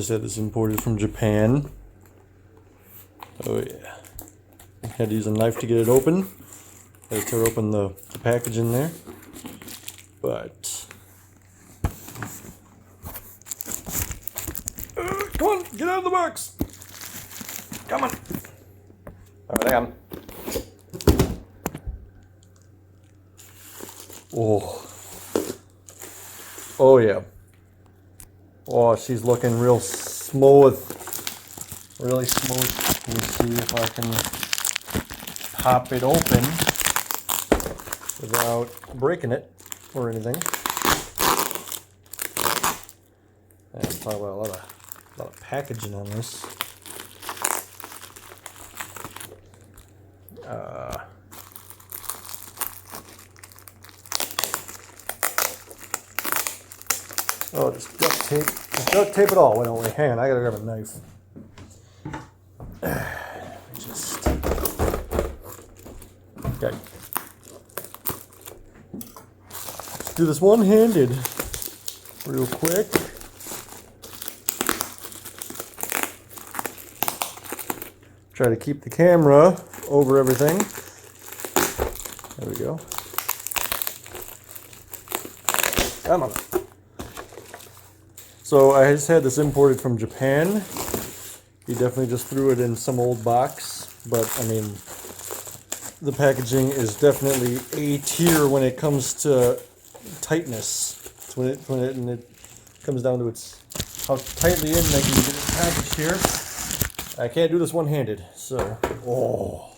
Just had this imported from Japan. Oh yeah. Had to use a knife to get it open. Had to tear open the package in there. But come on, get out of the box. Come on. Alright, I am. Oh. Oh yeah. Oh, she's looking real smooth. Really smooth. Let me see if I can pop it open without breaking it or anything. And I'm talking about a lot of packaging on this. Oh, just duct tape. Just duct tape it all. Wait, don't wait. Hang on, I gotta grab a knife. Just okay. Let's do this one-handed, real quick. Try to keep the camera over everything. There we go. Come on. So I just had this imported from Japan. He definitely just threw it in some old box, but I mean, the packaging is definitely A tier when it comes to tightness. It's when it comes down to its how tightly in they can get it packaged here. I can't do this one-handed, so oh,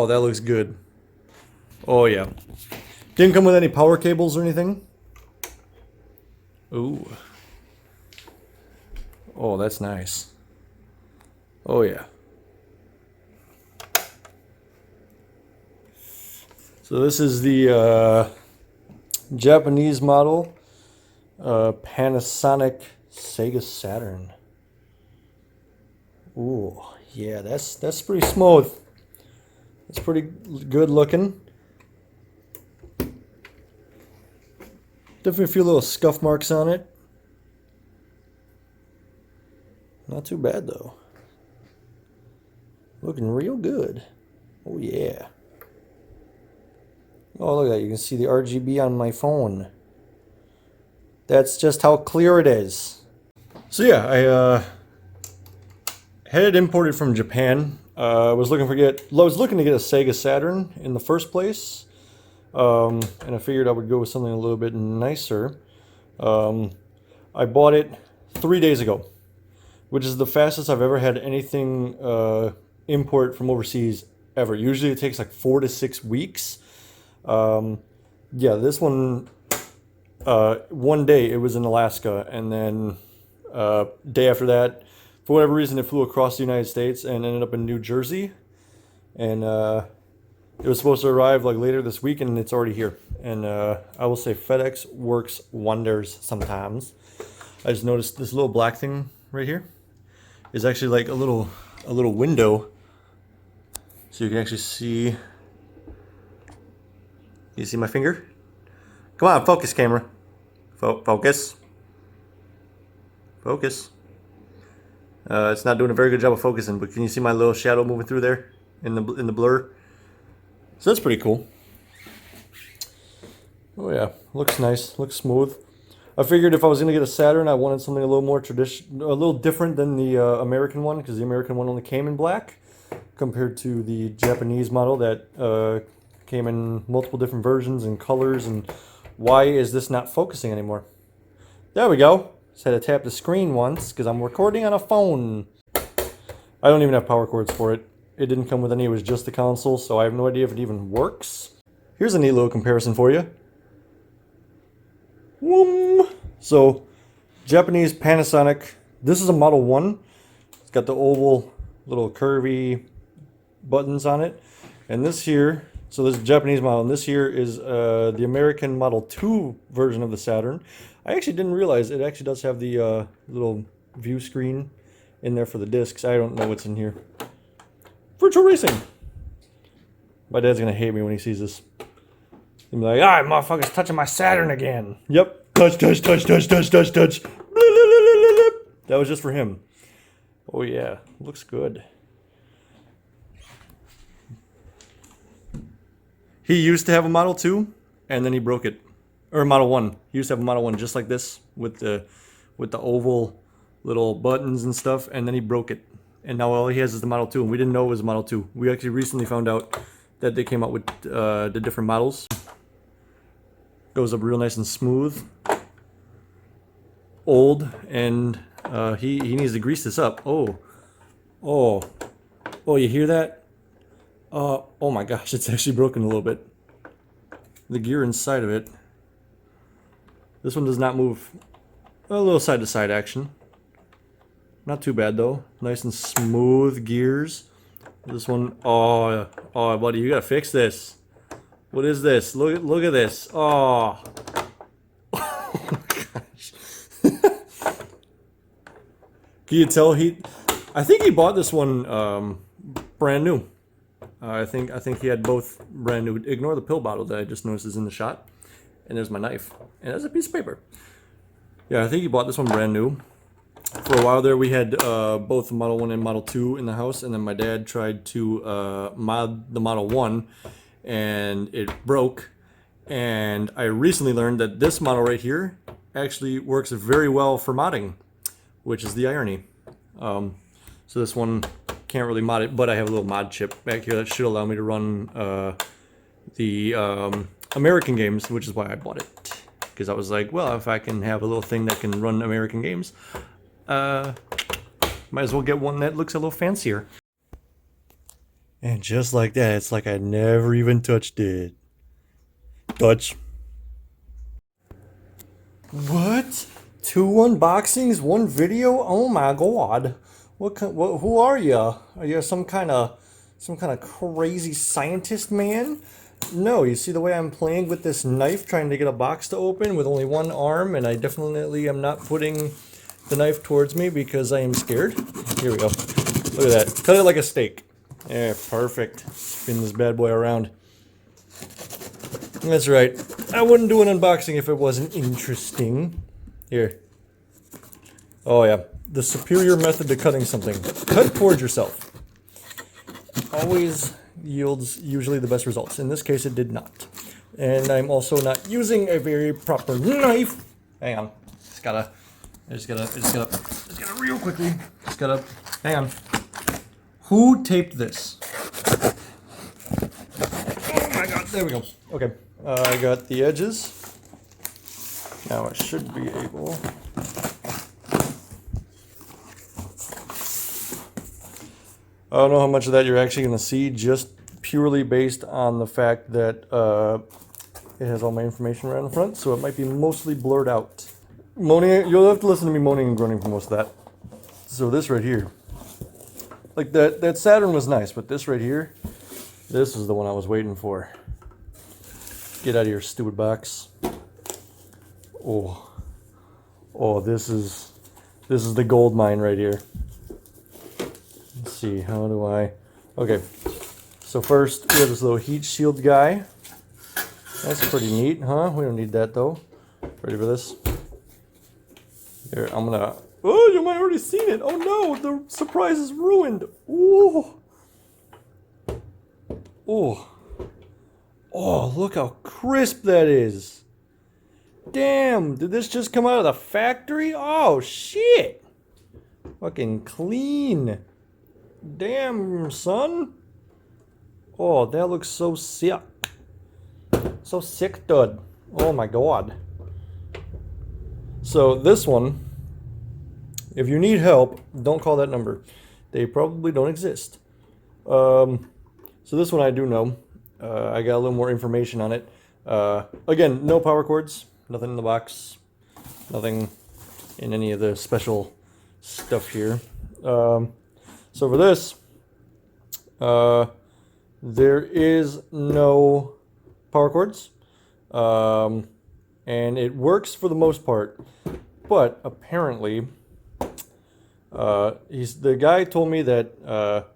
that looks good. Oh yeah. Didn't come with any power cables or anything. Ooh. Oh, that's nice. Oh yeah. So this is the Japanese model, Panasonic Sega Saturn. Ooh, yeah, that's pretty smooth. It's pretty good looking. Definitely a few little scuff marks on it. Not too bad though. Looking real good. Oh yeah. Oh, look at that. You can see the RGB on my phone. That's just how clear it is. So yeah, I had it imported from Japan. I was looking to get a Sega Saturn in the first place. And I figured I would go with something a little bit nicer. I bought it 3 days ago, which is the fastest I've ever had anything import from overseas ever. Usually it takes like 4 to 6 weeks. Yeah, this one, one day it was in Alaska, and then day after that, for whatever reason, it flew across the United States and ended up in New Jersey. And it was supposed to arrive like later this week, and it's already here. And I will say FedEx works wonders sometimes. I just noticed this little black thing right here is actually like a little window, so you can actually see. You see my finger? Come on, focus, camera. Focus. Focus. It's not doing a very good job of focusing, but can you see my little shadow moving through there in the blur? So that's pretty cool. Oh yeah, looks nice, looks smooth. I figured if I was gonna get a Saturn, I wanted something a little more traditional, a little different than the American one, because the American one only came in black, compared to the Japanese model that came in multiple different versions and colors. And why is this not focusing anymore? There we go. Just had to tap the screen once because I'm recording on a phone. I don't even have power cords for it. It didn't come with any, it was just the console, so I have no idea if it even works. Here's a neat little comparison for you. Whoom. So, Japanese Panasonic. This is a Model 1. It's got the oval little curvy buttons on it. And this here, so this is a Japanese model, and this here is the American Model 2 version of the Saturn. I actually didn't realize it actually does have the little view screen in there for the discs. I don't know what's in here. Virtual racing. My dad's gonna hate me when he sees this. He'd be like, ah, motherfucker's touching my Saturn again. Yep. Touch, touch, touch, touch, touch, touch, touch. That was just for him. Oh yeah, looks good. He used to have a Model 2, and then he broke it. Or a Model 1. He used to have a Model 1 just like this, with the oval little buttons and stuff, and then he broke it. And now all he has is the Model 2, and we didn't know it was a Model 2. We actually recently found out that they came out with the different models. Goes up real nice and smooth. Old, and he needs to grease this up. Oh, you hear that? Oh my gosh, it's actually broken a little bit. The gear inside of it. This one does not move. A little side to side action. Not too bad though. Nice and smooth gears. This one, oh buddy, you gotta fix this. What is this? Look at this. Oh. Oh my gosh. Can you tell I think he bought this one brand new. I think he had both brand new. Ignore the pill bottle that I just noticed is in the shot. And there's my knife. And there's a piece of paper. Yeah, I think he bought this one brand new. For a while there, we had both Model 1 and Model 2 in the house. And then my dad tried to mod the Model 1. And it broke. And I recently learned that this model right here actually works very well for modding. Which is the irony. So this one can't really mod it, but I have a little mod chip back here that should allow me to run the American games, which is why I bought it. Because I was like, well, if I can have a little thing that can run American games, might as well get one that looks a little fancier. And just like that, it's like I never even touched it. Touch. What? 2 unboxings, 1 video? Oh my god. Who are you? Are you some kind of crazy scientist man? No, you see the way I'm playing with this knife, trying to get a box to open with only 1 arm, and I definitely am not putting the knife towards me because I am scared. Here we go. Look at that. Cut it like a steak. Yeah, perfect. Spin this bad boy around. That's right. I wouldn't do an unboxing if it wasn't interesting. Here. Oh yeah. The superior method to cutting something. Cut towards yourself. Always yields usually the best results. In this case, it did not. And I'm also not using a very proper knife. Hang on. I just gotta real quickly. Hang on. Who taped this? Oh my god, there we go. Okay. I got the edges. Now I should be able... I don't know how much of that you're actually going to see, just purely based on the fact that it has all my information right in front, so it might be mostly blurred out. You'll have to listen to me moaning and groaning for most of that. So this right here, like that Saturn was nice, but this right here, this is the one I was waiting for. Get out of your stupid box. Oh, this is the gold mine right here. Let's see, how do I... Okay, so first we have this little heat shield guy. That's pretty neat, huh? We don't need that though. Ready for this? Here, I'm gonna... Oh, you might have already seen it. Oh no, the surprise is ruined. Ooh. Oh. Oh, look how crisp that is. Damn, did this just come out of the factory? Oh, shit. Fucking clean. Damn, son. Oh, that looks so sick. So sick, dude. Oh my god. So this one, if you need help, don't call that number. They probably don't exist. So this one I do know. I got a little more information on it. Again, no power cords. Nothing in the box. Nothing in any of the special stuff here. So for this, there is no power cords. And it works for the most part. But apparently, the guy told me that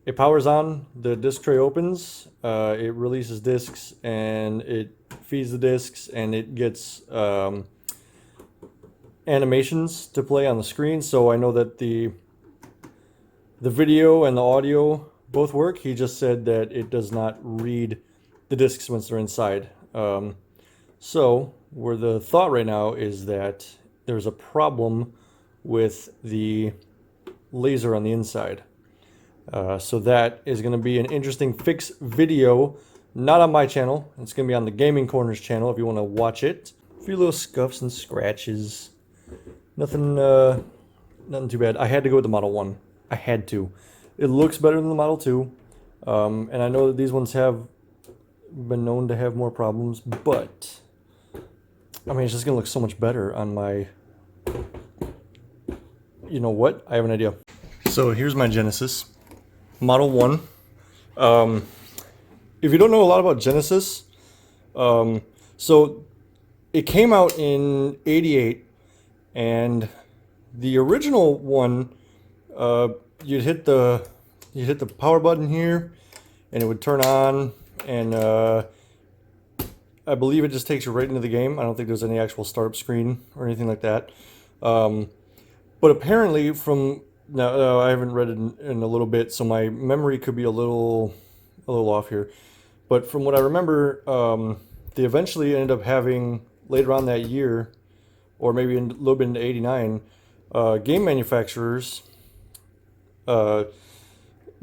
it powers on, the disc tray opens, it releases discs, and it feeds the discs, and it gets animations to play on the screen. So I know that the video and the audio both work. He just said that it does not read the discs once they're inside. So where the thought right now is that there's a problem with the laser on the inside. So that is going to be an interesting fix video, not on my channel. It's going to be on the Gaming Corners channel if you want to watch it. A few little scuffs and scratches. Nothing too bad. I had to go with the Model 1. I had to. It looks better than the Model 2. And I know that these ones have been known to have more problems, but I mean, it's just going to look so much better on my... You know what? I have an idea. So here's my Genesis. Model 1. If you don't know a lot about Genesis, so it came out in '88, and the original one, you'd hit the power button here, and it would turn on, and I believe it just takes you right into the game. I don't think there's any actual startup screen or anything like that. But apparently, from now, I haven't read it in a little bit, so my memory could be a little off here. But from what I remember, they eventually ended up having, later on that year, or maybe a little bit into '89, game manufacturers got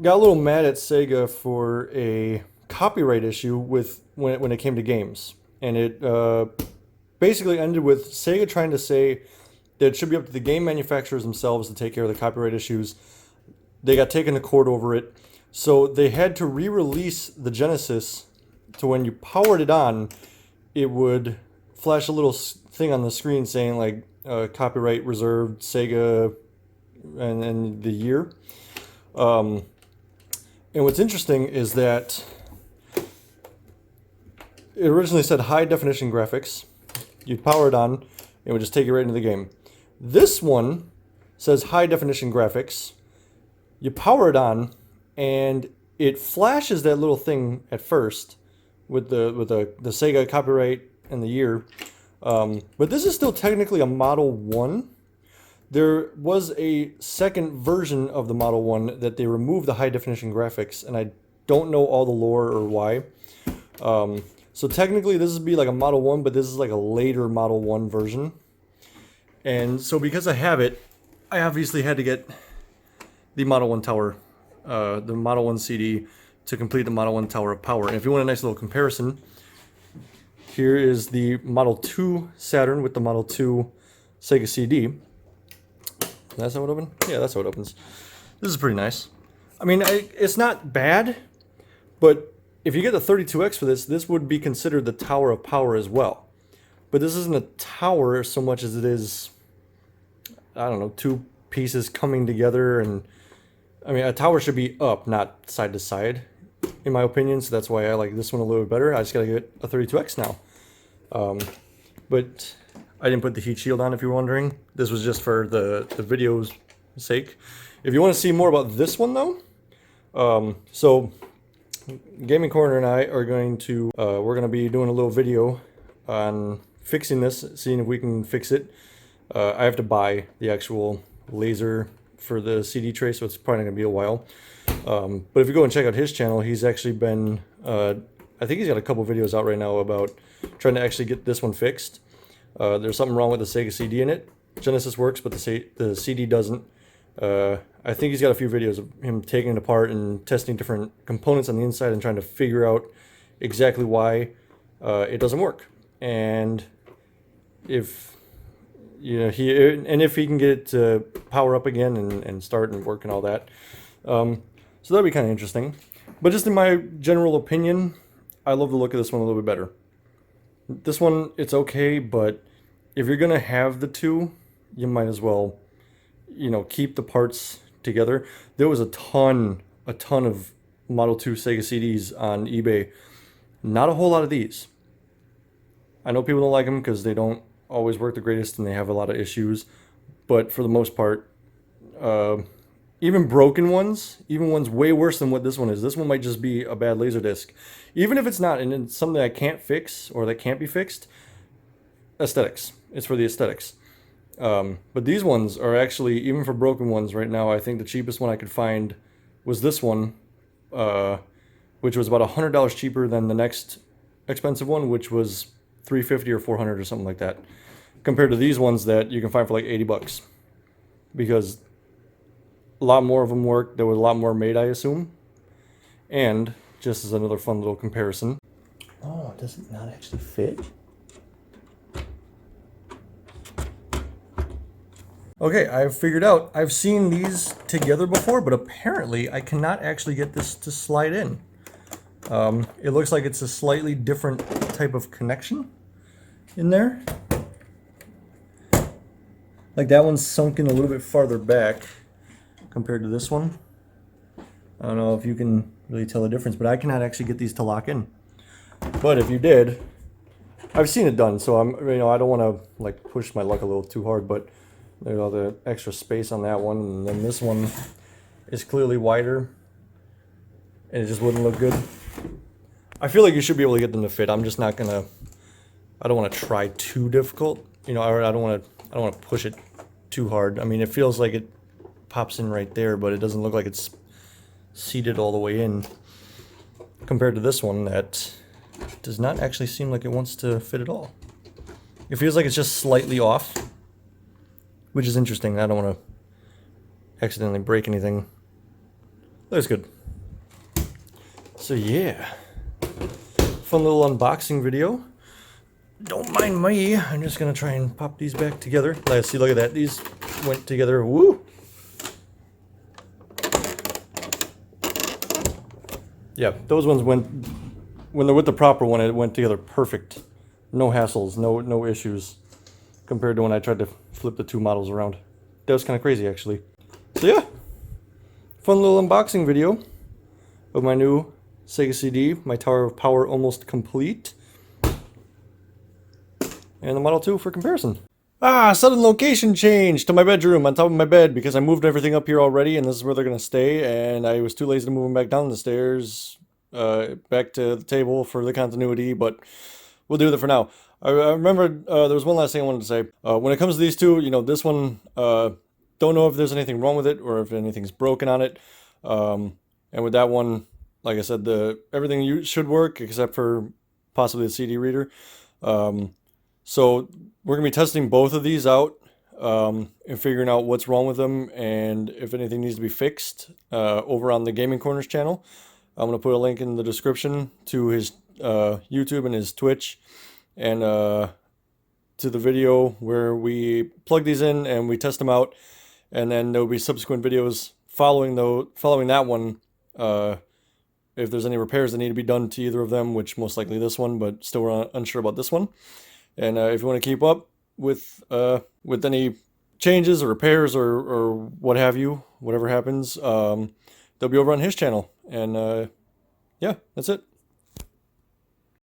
a little mad at Sega for a copyright issue with when it came to games, and it basically ended with Sega trying to say that it should be up to the game manufacturers themselves to take care of the copyright issues. They got taken to court over it, so they had to re-release the Genesis to when you powered it on, it would flash a little thing on the screen saying like copyright reserved Sega and the year. And what's interesting is that it originally said high definition graphics. You'd power it on, it would just take you right into the game. This one says high definition graphics. You power it on, and it flashes that little thing at first with the Sega copyright and the year. But this is still technically a Model 1. There was a second version of the Model 1 that they removed the high definition graphics, and I don't know all the lore or why. So technically this would be like a Model 1, but this is like a later Model 1 version. And so because I have it, I obviously had to get the Model 1 Tower, the Model 1 CD to complete the Model 1 Tower of Power. And if you want a nice little comparison, here is the Model 2 Saturn with the Model 2 Sega CD. That's how it opens? Yeah, that's how it opens. This is pretty nice. I mean, it's not bad, but if you get the 32X for this, this would be considered the Tower of Power as well. But this isn't a tower so much as it is, I don't know, two pieces coming together. And I mean, a tower should be up, not side to side, in my opinion. So that's why I like this one a little bit better. I just got to get a 32X now. But I didn't put the heat shield on, if you're wondering. This was just for the video's sake. If you want to see more about this one, though, so Gaming Corner and I are going to, we're going to be doing a little video on fixing this, seeing if we can fix it. I have to buy the actual laser for the CD tray, so it's probably going to be a while. But if you go and check out his channel, he's actually been, I think he's got a couple videos out right now about trying to actually get this one fixed. There's something wrong with the Sega CD in it. Genesis works, but the CD doesn't. I think he's got a few videos of him taking it apart and testing different components on the inside and trying to figure out exactly why it doesn't work. And if if he can get it to power up again and start and work and all that. So that'd be kind of interesting. But just in my general opinion, I love the look of this one a little bit better. This one, it's okay, but if you're gonna have the two, you might as well, keep the parts together. There was a ton of Model 2 Sega CDs on eBay. Not a whole lot of these. I know people don't like them because they don't always work the greatest and they have a lot of issues, but for the most part, even broken ones, even ones way worse than what this one is. This one might just be a bad laser disc. Even if it's not, and it's something I can't fix or that can't be fixed, aesthetics. It's for the aesthetics. But these ones are actually, even for broken ones right now, I think the cheapest one I could find was this one, which was about $100 cheaper than the next expensive one, which was $350 or $400 or something like that, compared to these ones that you can find for like $80, because a lot more of them work. There was a lot more made, I assume. And just as another fun little comparison. Oh, does it not actually fit? Okay, I've figured out. I've seen these together before, but apparently I cannot actually get this to slide in. It looks like it's a slightly different type of connection in there. Like that one's sunk in a little bit farther back compared to this one. I don't know if you can really tell the difference, but I cannot actually get these to lock in. But if you did, I've seen it done, so I don't want to like push my luck a little too hard, but there's all the extra space on that one, and then this one is clearly wider, and it just wouldn't look good. I feel like you should be able to get them to fit. I'm just not gonna. I don't want to try too difficult. I don't want to push it too hard. I mean, it feels like it pops in right there, but it doesn't look like it's seated all the way in, compared to this one that does not actually seem like it wants to fit at all. It feels like it's just slightly off, which is interesting. I don't want to accidentally break anything. Looks good. So yeah, fun little unboxing video. Don't mind me. I'm just gonna try and pop these back together. Let's see, look at that. These went together. Woo! Yeah, those ones went, when they're with the proper one, it went together perfect. No hassles, no issues, compared to when I tried to flip the two models around. That was kind of crazy, actually. So yeah, fun little unboxing video of my new Sega CD, my Tower of Power almost complete, and the Model 2 for comparison. Sudden location change to my bedroom on top of my bed, because I moved everything up here already and this is where they're going to stay, and I was too lazy to move them back down the stairs, back to the table for the continuity, but we'll do that for now. I remember there was one last thing I wanted to say. When it comes to these two, this one, don't know if there's anything wrong with it or if anything's broken on it. And with that one, like I said, everything should work except for possibly the CD reader. So we're going to be testing both of these out and figuring out what's wrong with them and if anything needs to be fixed over on the Gaming Corners channel. I'm going to put a link in the description to his YouTube and his Twitch, and to the video where we plug these in and we test them out, and then there will be subsequent videos following that one if there's any repairs that need to be done to either of them, which most likely this one, but still we're unsure about this one. And if you want to keep up with any changes or repairs or what have you, whatever happens, they'll be over on his channel. And yeah, that's it.